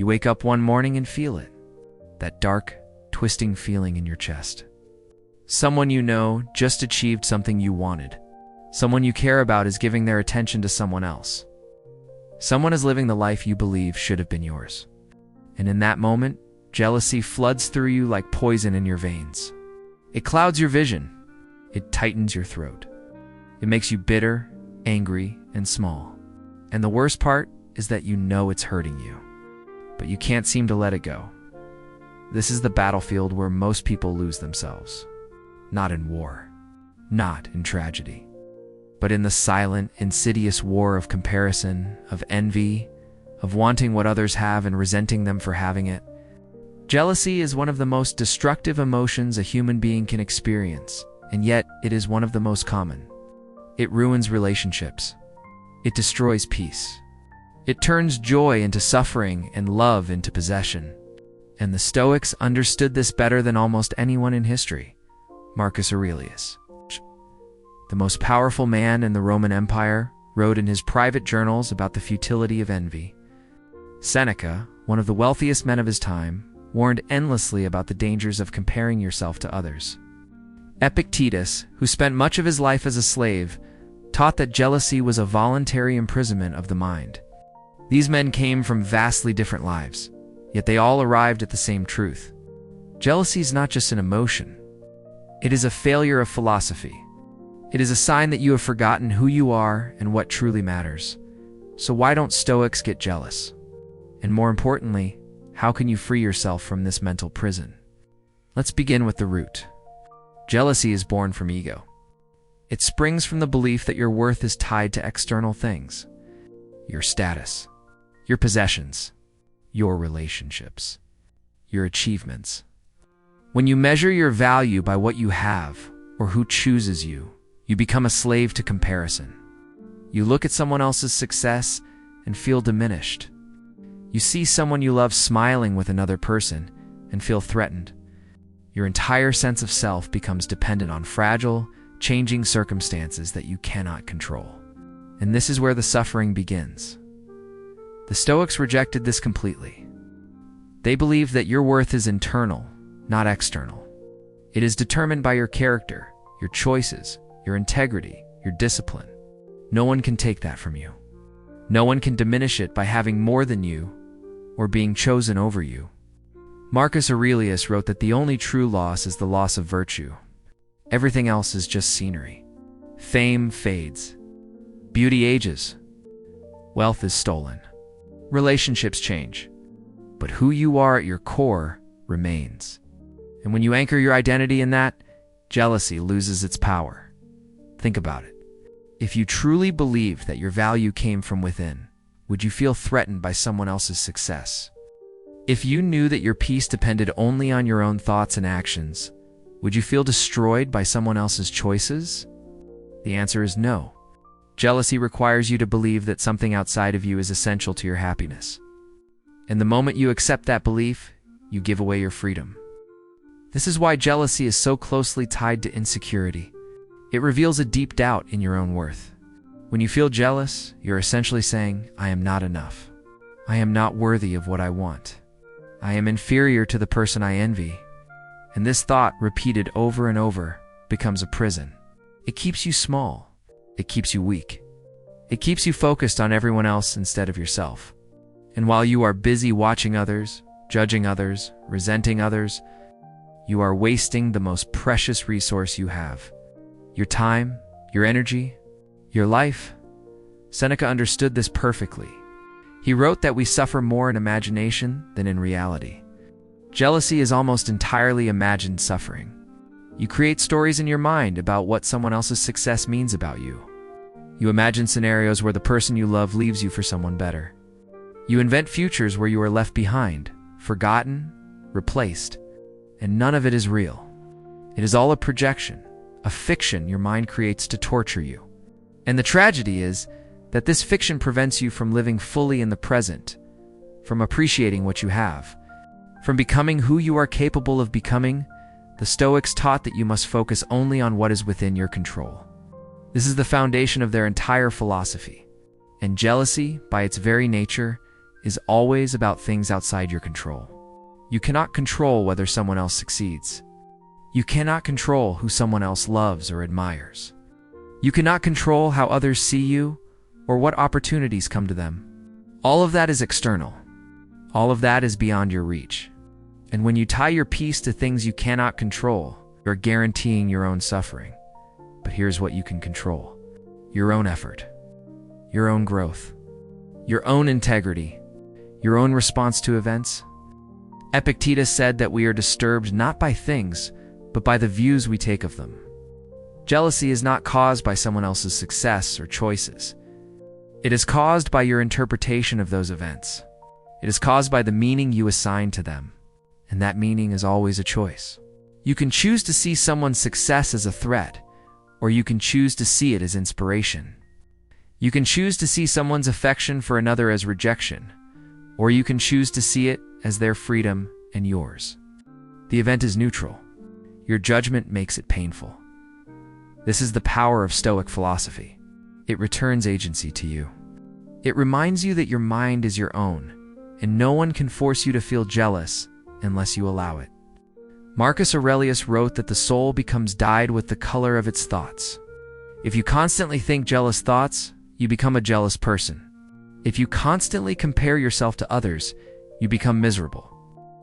You wake up one morning and feel it. That dark, twisting feeling in your chest. Someone you know just achieved something you wanted. Someone you care about is giving their attention to someone else. Someone is living the life you believe should have been yours. And in that moment, jealousy floods through you like poison in your veins. It clouds your vision. It tightens your throat. It makes you bitter, angry, and small. And the worst part is that you know it's hurting you, but you can't seem to let it go. This is the battlefield where most people lose themselves. Not in war, not in tragedy, but in the silent, insidious war of comparison, of envy, of wanting what others have and resenting them for having it. Jealousy is one of the most destructive emotions a human being can experience, and yet it is one of the most common. It ruins relationships. It destroys peace. It turns joy into suffering and love into possession. And the Stoics understood this better than almost anyone in history. Marcus Aurelius, the most powerful man in the Roman Empire, wrote in his private journals about the futility of envy. Seneca, one of the wealthiest men of his time, warned endlessly about the dangers of comparing yourself to others. Epictetus, who spent much of his life as a slave, taught that jealousy was a voluntary imprisonment of the mind. These men came from vastly different lives, yet they all arrived at the same truth. Jealousy is not just an emotion. It is a failure of philosophy. It is a sign that you have forgotten who you are and what truly matters. So why don't Stoics get jealous? And more importantly, how can you free yourself from this mental prison? Let's begin with the root. Jealousy is born from ego. It springs from the belief that your worth is tied to external things. Your status, your possessions, your relationships, your achievements. When you measure your value by what you have or who chooses you, you become a slave to comparison. You look at someone else's success and feel diminished. You see someone you love smiling with another person and feel threatened. Your entire sense of self becomes dependent on fragile, changing circumstances that you cannot control. And this is where the suffering begins. The Stoics rejected this completely. They believed that your worth is internal, not external. It is determined by your character, your choices, your integrity, your discipline. No one can take that from you. No one can diminish it by having more than you or being chosen over you. Marcus Aurelius wrote that the only true loss is the loss of virtue. Everything else is just scenery. Fame fades. Beauty ages. Wealth is stolen. Relationships change. But who you are at your core remains. And when you anchor your identity in that, jealousy loses its power. Think about it. If you truly believed that your value came from within, would you feel threatened by someone else's success? If you knew that your peace depended only on your own thoughts and actions, would you feel destroyed by someone else's choices? The answer is no. Jealousy requires you to believe that something outside of you is essential to your happiness. And the moment you accept that belief, you give away your freedom. This is why jealousy is so closely tied to insecurity. It reveals a deep doubt in your own worth. When you feel jealous, you're essentially saying, I am not enough. I am not worthy of what I want. I am inferior to the person I envy. And this thought, repeated over and over, becomes a prison. It keeps you small. It keeps you weak. It keeps you focused on everyone else instead of yourself. And while you are busy watching others, judging others, resenting others, you are wasting the most precious resource you have. Your time, your energy, your life. Seneca understood this perfectly. He wrote that we suffer more in imagination than in reality. Jealousy is almost entirely imagined suffering. You create stories in your mind about what someone else's success means about you. You imagine scenarios where the person you love leaves you for someone better. You invent futures where you are left behind, forgotten, replaced, and none of it is real. It is all a projection, a fiction your mind creates to torture you. And the tragedy is that this fiction prevents you from living fully in the present, from appreciating what you have, from becoming who you are capable of becoming. The Stoics taught that you must focus only on what is within your control. This is the foundation of their entire philosophy. And jealousy, by its very nature, is always about things outside your control. You cannot control whether someone else succeeds. You cannot control who someone else loves or admires. You cannot control how others see you or what opportunities come to them. All of that is external. All of that is beyond your reach. And when you tie your peace to things you cannot control, you're guaranteeing your own suffering. But here's what you can control: your own effort, your own growth, your own integrity, your own response to events. Epictetus said that we are disturbed not by things, but by the views we take of them. Jealousy is not caused by someone else's success or choices. It is caused by your interpretation of those events. It is caused by the meaning you assign to them, and that meaning is always a choice. You can choose to see someone's success as a threat, or you can choose to see it as inspiration. You can choose to see someone's affection for another as rejection, or you can choose to see it as their freedom and yours. The event is neutral. Your judgment makes it painful. This is the power of Stoic philosophy. It returns agency to you. It reminds you that your mind is your own, and no one can force you to feel jealous unless you allow it. Marcus Aurelius wrote that the soul becomes dyed with the color of its thoughts. If you constantly think jealous thoughts, you become a jealous person. If you constantly compare yourself to others, you become miserable.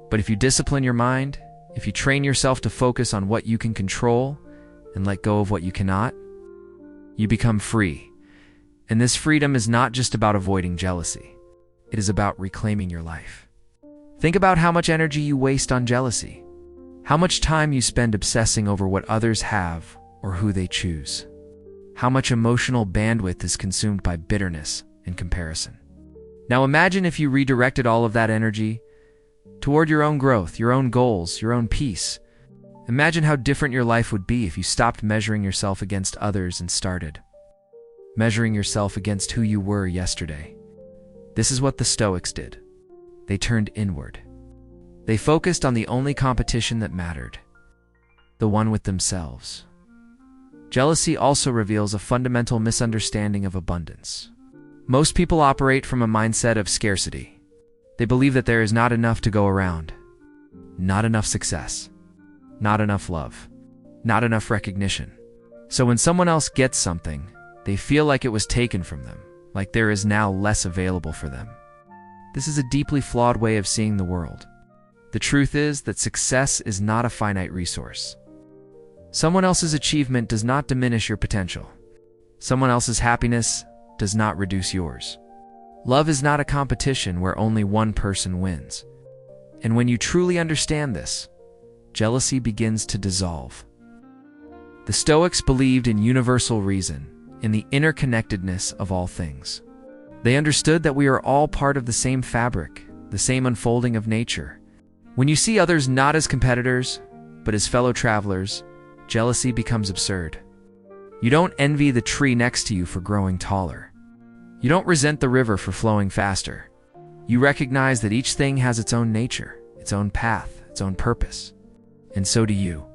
But if you discipline your mind, if you train yourself to focus on what you can control and let go of what you cannot, you become free. And this freedom is not just about avoiding jealousy. It is about reclaiming your life. Think about how much energy you waste on jealousy. How much time you spend obsessing over what others have or who they choose. How much emotional bandwidth is consumed by bitterness and comparison. Now imagine if you redirected all of that energy toward your own growth, your own goals, your own peace. Imagine how different your life would be if you stopped measuring yourself against others and started measuring yourself against who you were yesterday. This is what the Stoics did. They turned inward. They focused on the only competition that mattered, the one with themselves. Jealousy also reveals a fundamental misunderstanding of abundance. Most people operate from a mindset of scarcity. They believe that there is not enough to go around, not enough success, not enough love, not enough recognition. So when someone else gets something, they feel like it was taken from them, like there is now less available for them. This is a deeply flawed way of seeing the world. The truth is that success is not a finite resource. Someone else's achievement does not diminish your potential. Someone else's happiness does not reduce yours. Love is not a competition where only one person wins. And when you truly understand this, jealousy begins to dissolve. The Stoics believed in universal reason, in the interconnectedness of all things. They understood that we are all part of the same fabric, the same unfolding of nature. When you see others not as competitors, but as fellow travelers, jealousy becomes absurd. You don't envy the tree next to you for growing taller. You don't resent the river for flowing faster. You recognize that each thing has its own nature, its own path, its own purpose. And so do you.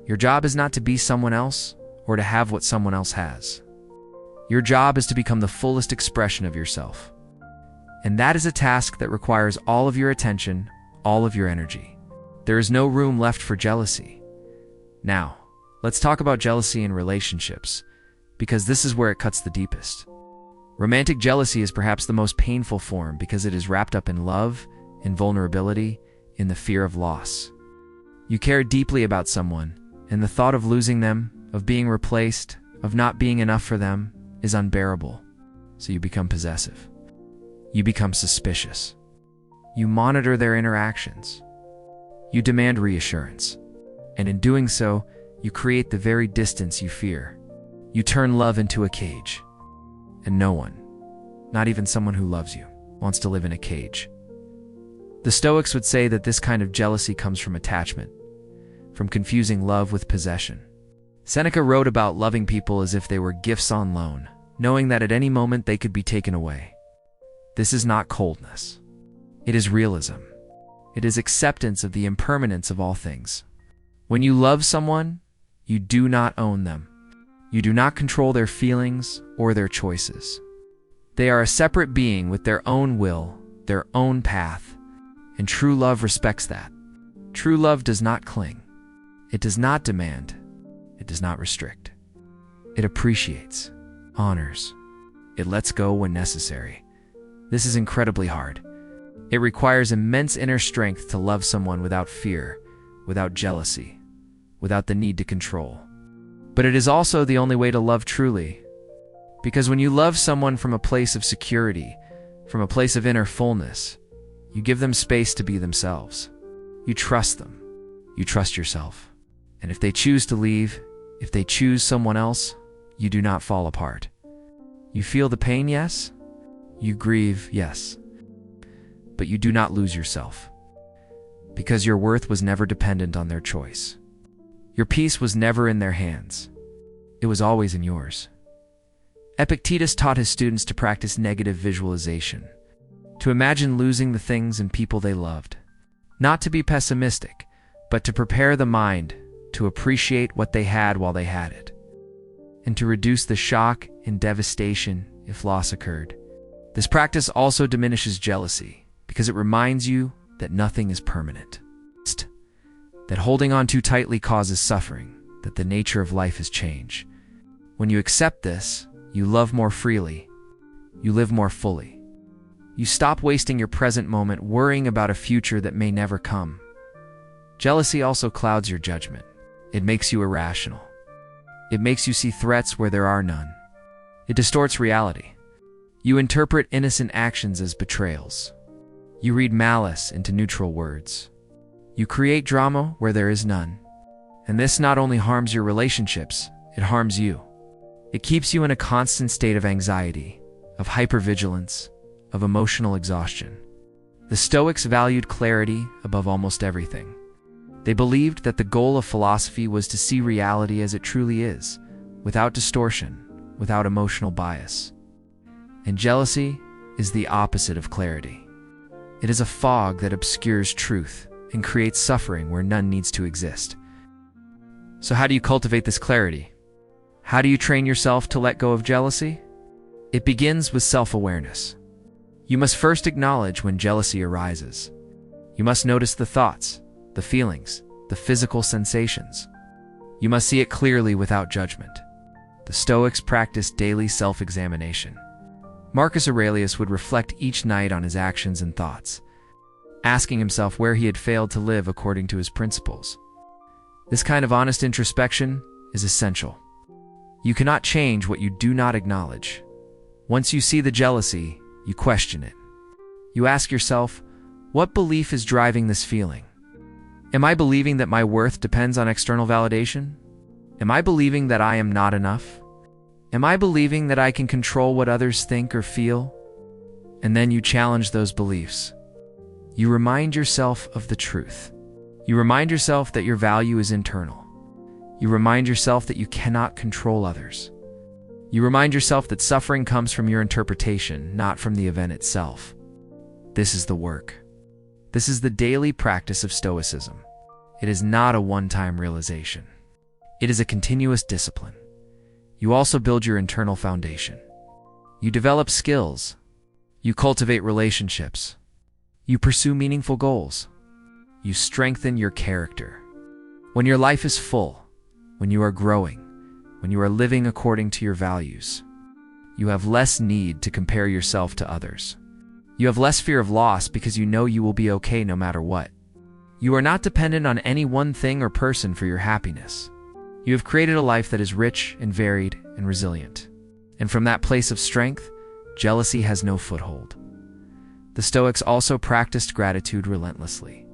Your job is not to be someone else or to have what someone else has. Your job is to become the fullest expression of yourself. And that is a task that requires all of your attention, all of your energy. There is no room left for jealousy. Now, let's talk about jealousy in relationships, because this is where it cuts the deepest. Romantic jealousy is perhaps the most painful form because it is wrapped up in love, in vulnerability, in the fear of loss. You care deeply about someone, and the thought of losing them, of being replaced, of not being enough for them, is unbearable. So you become possessive. You become suspicious. You monitor their interactions. You demand reassurance. And in doing so, you create the very distance you fear. You turn love into a cage. And no one, not even someone who loves you, wants to live in a cage. The Stoics would say that this kind of jealousy comes from attachment, from confusing love with possession. Seneca wrote about loving people as if they were gifts on loan, knowing that at any moment they could be taken away. This is not coldness. It is realism. It is acceptance of the impermanence of all things. When you love someone, you do not own them. You do not control their feelings or their choices. They are a separate being with their own will, their own path, and true love respects that. True love does not cling. It does not demand. It does not restrict. It appreciates, honors. It lets go when necessary. This is incredibly hard. It requires immense inner strength to love someone without fear, without jealousy, without the need to control. But it is also the only way to love truly. Because when you love someone from a place of security, from a place of inner fullness, you give them space to be themselves. You trust them. You trust yourself. And if they choose to leave, if they choose someone else, you do not fall apart. You feel the pain, yes. You grieve, yes. But you do not lose yourself. Because your worth was never dependent on their choice. Your peace was never in their hands. It was always in yours. Epictetus taught his students to practice negative visualization, to imagine losing the things and people they loved. Not to be pessimistic, but to prepare the mind to appreciate what they had while they had it, and to reduce the shock and devastation if loss occurred. This practice also diminishes jealousy, because it reminds you that nothing is permanent, that holding on too tightly causes suffering, that the nature of life is change. When you accept this, you love more freely, you live more fully. You stop wasting your present moment worrying about a future that may never come. Jealousy also clouds your judgment. It makes you irrational. It makes you see threats where there are none. It distorts reality. You interpret innocent actions as betrayals. You read malice into neutral words. You create drama where there is none. And this not only harms your relationships, it harms you. It keeps you in a constant state of anxiety, of hypervigilance, of emotional exhaustion. The Stoics valued clarity above almost everything. They believed that the goal of philosophy was to see reality as it truly is, without distortion, without emotional bias. And jealousy is the opposite of clarity. It is a fog that obscures truth and creates suffering where none needs to exist. So how do you cultivate this clarity? How do you train yourself to let go of jealousy? It begins with self-awareness. You must first acknowledge when jealousy arises. You must notice the thoughts, the feelings, the physical sensations. You must see it clearly without judgment. The Stoics practiced daily self-examination. Marcus Aurelius would reflect each night on his actions and thoughts, asking himself where he had failed to live according to his principles. This kind of honest introspection is essential. You cannot change what you do not acknowledge. Once you see the jealousy, you question it. You ask yourself, what belief is driving this feeling? Am I believing that my worth depends on external validation? Am I believing that I am not enough? Am I believing that I can control what others think or feel? And then you challenge those beliefs. You remind yourself of the truth. You remind yourself that your value is internal. You remind yourself that you cannot control others. You remind yourself that suffering comes from your interpretation, not from the event itself. This is the work. This is the daily practice of Stoicism. It is not a one-time realization. It is a continuous discipline. You also build your internal foundation. You develop skills. You cultivate relationships. You pursue meaningful goals. You strengthen your character. When your life is full, when you are growing, when you are living according to your values, you have less need to compare yourself to others. You have less fear of loss because you know you will be okay no matter what. You are not dependent on any one thing or person for your happiness. You have created a life that is rich and varied and resilient. And from that place of strength, jealousy has no foothold. The Stoics also practiced gratitude relentlessly.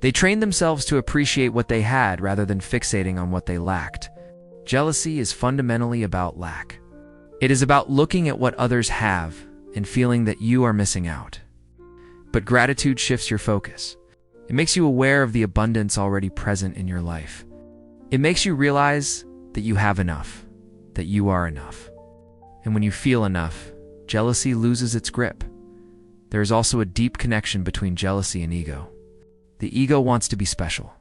They trained themselves to appreciate what they had rather than fixating on what they lacked. Jealousy is fundamentally about lack. It is about looking at what others have and feeling that you are missing out. But gratitude shifts your focus. It makes you aware of the abundance already present in your life. It makes you realize that you have enough, that you are enough. And when you feel enough, jealousy loses its grip. There is also a deep connection between jealousy and ego. The ego wants to be special.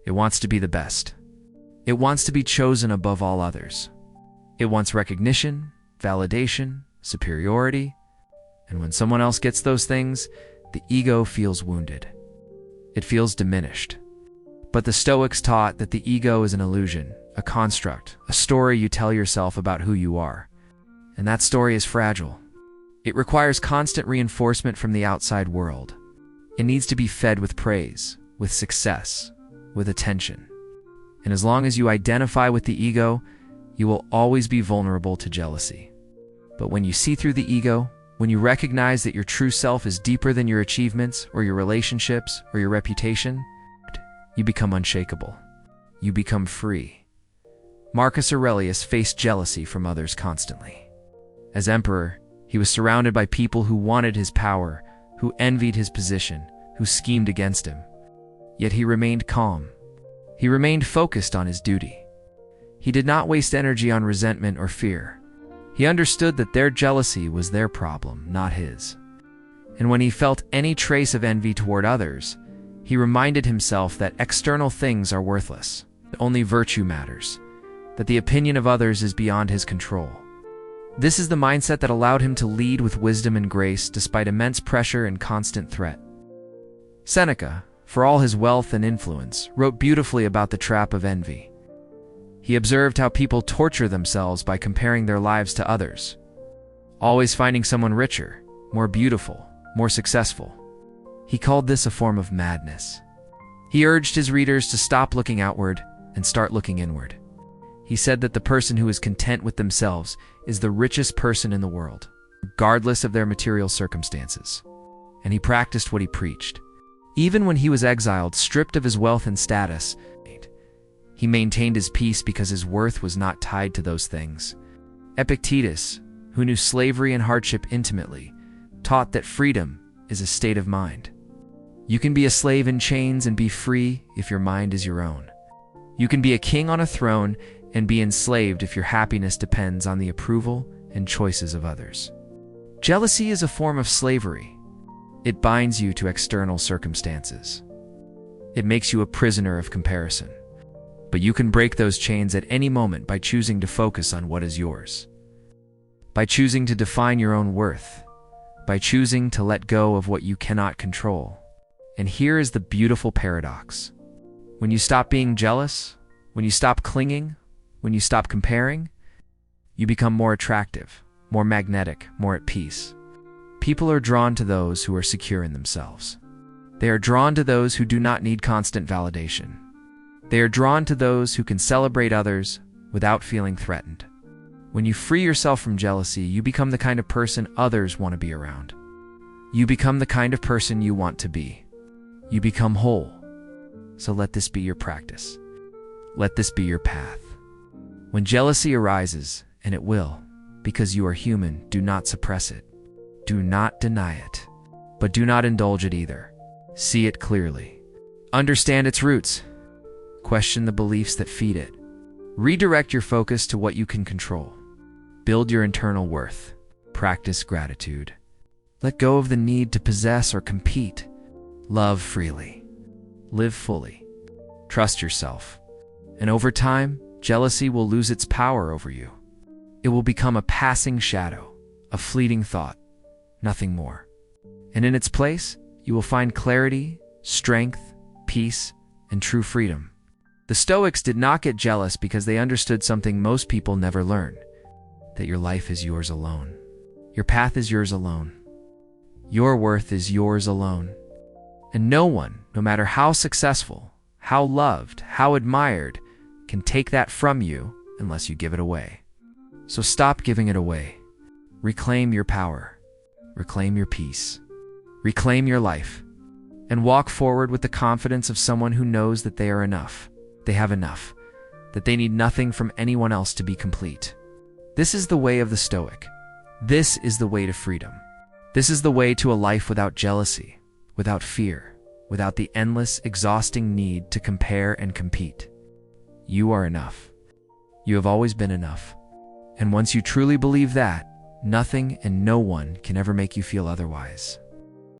It wants to be the best. It wants to be chosen above all others. It wants recognition, validation, superiority. And when someone else gets those things, the ego feels wounded. It feels diminished. But the Stoics taught that the ego is an illusion, a construct, a story you tell yourself about who you are. And that story is fragile. It requires constant reinforcement from the outside world. It needs to be fed with praise, with success, with attention. And as long as you identify with the ego, you will always be vulnerable to jealousy. But when you see through the ego, when you recognize that your true self is deeper than your achievements or your relationships or your reputation, you become unshakable. You become free. Marcus Aurelius faced jealousy from others constantly. As emperor, he was surrounded by people who wanted his power, who envied his position, who schemed against him. Yet he remained calm. He remained focused on his duty. He did not waste energy on resentment or fear. He understood that their jealousy was their problem, not his. And when he felt any trace of envy toward others, he reminded himself that external things are worthless, that only virtue matters, that the opinion of others is beyond his control. This is the mindset that allowed him to lead with wisdom and grace despite immense pressure and constant threat. Seneca, for all his wealth and influence, wrote beautifully about the trap of envy. He observed how people torture themselves by comparing their lives to others, always finding someone richer, more beautiful, more successful. He called this a form of madness. He urged his readers to stop looking outward and start looking inward. He said that the person who is content with themselves is the richest person in the world, regardless of their material circumstances. And he practiced what he preached. Even when he was exiled, stripped of his wealth and status, he maintained his peace because his worth was not tied to those things. Epictetus, who knew slavery and hardship intimately, taught that freedom is a state of mind. You can be a slave in chains and be free if your mind is your own. You can be a king on a throne and be enslaved if your happiness depends on the approval and choices of others. Jealousy is a form of slavery. It binds you to external circumstances. It makes you a prisoner of comparison. But you can break those chains at any moment by choosing to focus on what is yours. By choosing to define your own worth. By choosing to let go of what you cannot control. And here is the beautiful paradox. When you stop being jealous, when you stop clinging, when you stop comparing, you become more attractive, more magnetic, more at peace. People are drawn to those who are secure in themselves. They are drawn to those who do not need constant validation. They are drawn to those who can celebrate others without feeling threatened. When you free yourself from jealousy, you become the kind of person others want to be around. You become the kind of person you want to be. You become whole. So let this be your practice. Let this be your path. When jealousy arises, and it will, because you are human, do not suppress it. Do not deny it. But do not indulge it either. See it clearly. Understand its roots. Question the beliefs that feed it. Redirect your focus to what you can control. Build your internal worth. Practice gratitude. Let go of the need to possess or compete. Love freely. Live fully. Trust yourself. And over time, jealousy will lose its power over you. It will become a passing shadow, a fleeting thought, nothing more. And in its place, you will find clarity, strength, peace, and true freedom. The Stoics did not get jealous because they understood something most people never learn, that your life is yours alone. Your path is yours alone. Your worth is yours alone. And no one, no matter how successful, how loved, how admired, can take that from you unless you give it away. So stop giving it away. Reclaim your power. Reclaim your peace. Reclaim your life. And walk forward with the confidence of someone who knows that they are enough. They have enough, that they need nothing from anyone else to be complete. This is the way of the Stoic. This is the way to freedom. This is the way to a life without jealousy, without fear, without the endless, exhausting need to compare and compete. You are enough. You have always been enough. And once you truly believe that, nothing and no one can ever make you feel otherwise.